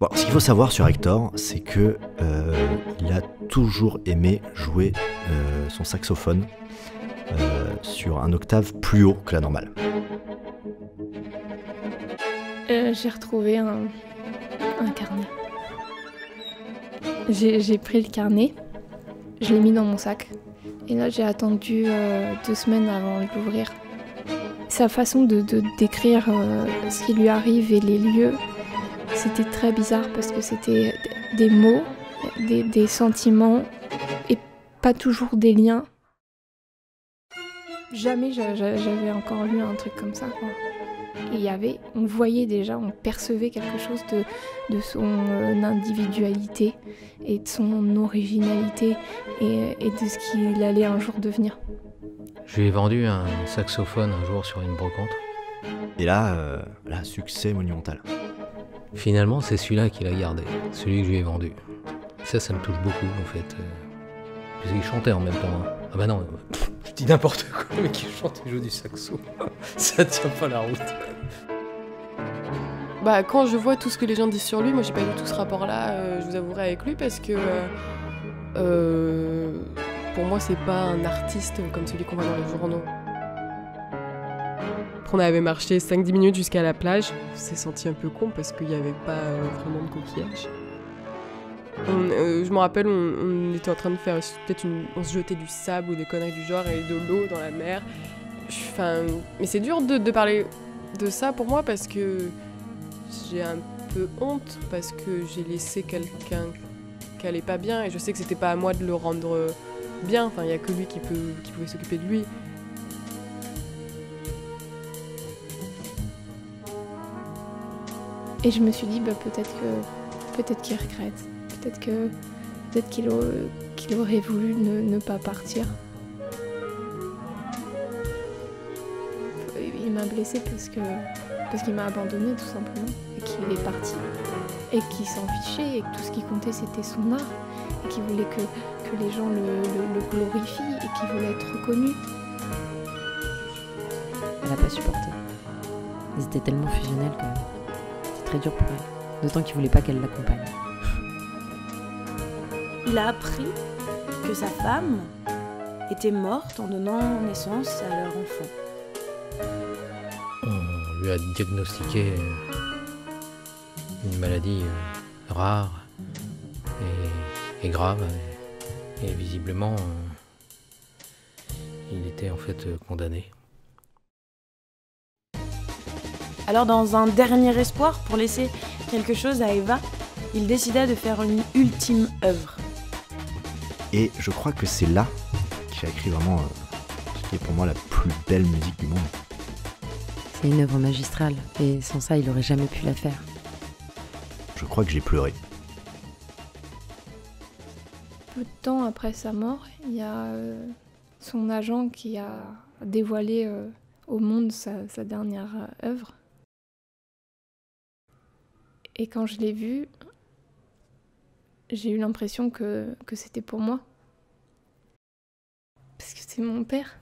Bon, ce qu'il faut savoir sur Hector, c'est que il a toujours aimé jouer son saxophone sur un octave plus haut que la normale. J'ai retrouvé un carnet. J'ai pris le carnet, je l'ai mis dans mon sac. Et là, j'ai attendu 2 semaines avant de l'ouvrir. Sa façon de décrire ce qui lui arrive et les lieux, c'était très bizarre parce que c'était des mots, des sentiments et pas toujours des liens. Jamais j'avais encore lu un truc comme ça, quoi. Et on voyait déjà, on percevait quelque chose de son individualité et de son originalité et de ce qu'il allait un jour devenir. Je lui ai vendu un saxophone un jour sur une brocante. Et là, succès monumental. Finalement, c'est celui-là qu'il a gardé, celui que je lui ai vendu. Ça me touche beaucoup en fait. Parce qu'il chantait en même temps. Hein. Ah bah non, je dis n'importe quoi, mais qu'il chante et joue du saxo. Ça tient pas la route. Bah, quand je vois tout ce que les gens disent sur lui, moi j'ai pas du tout ce rapport-là, je vous avouerai, avec lui, parce que pour moi c'est pas un artiste comme celui qu'on voit dans les journaux. On avait marché 5-10 minutes jusqu'à la plage, on s'est senti un peu con parce qu'il n'y avait pas vraiment de coquillages. Je me rappelle, on était en train de faire on se jetait du sable ou des conneries du genre et de l'eau dans la mer. Mais c'est dur de parler de ça pour moi parce que j'ai un peu honte parce que j'ai laissé quelqu'un qui allait pas bien et je sais que c'était pas à moi de le rendre bien. Enfin, il y a que lui qui pouvait s'occuper de lui. Et je me suis dit, peut-être qu'il regrette, peut-être qu'il aurait voulu ne pas partir. Il m'a blessée parce qu'il m'a abandonnée tout simplement, et qu'il est parti, et qu'il s'en fichait, et que tout ce qui comptait c'était son art, et qu'il voulait que les gens le glorifient, et qu'il voulait être reconnu. Elle n'a pas supporté. Ils étaient tellement fusionnels que c'était très dur pour elle. D'autant qu'il voulait pas qu'elle l'accompagne. Il a appris que sa femme était morte en donnant naissance à leur enfant. On lui a diagnostiqué une maladie rare et grave. Et visiblement, il était en fait condamné. Alors, dans un dernier espoir pour laisser quelque chose à Eva, il décida de faire une ultime œuvre. Et je crois que c'est là qu'il a écrit vraiment ce qui est pour moi la plus belle musique du monde. C'est une œuvre magistrale, et sans ça, il aurait jamais pu la faire. Je crois que j'ai pleuré. Peu de temps après sa mort, il y a son agent qui a dévoilé au monde sa dernière œuvre. Et quand je l'ai vue, j'ai eu l'impression que c'était pour moi. Parce que c'est mon père.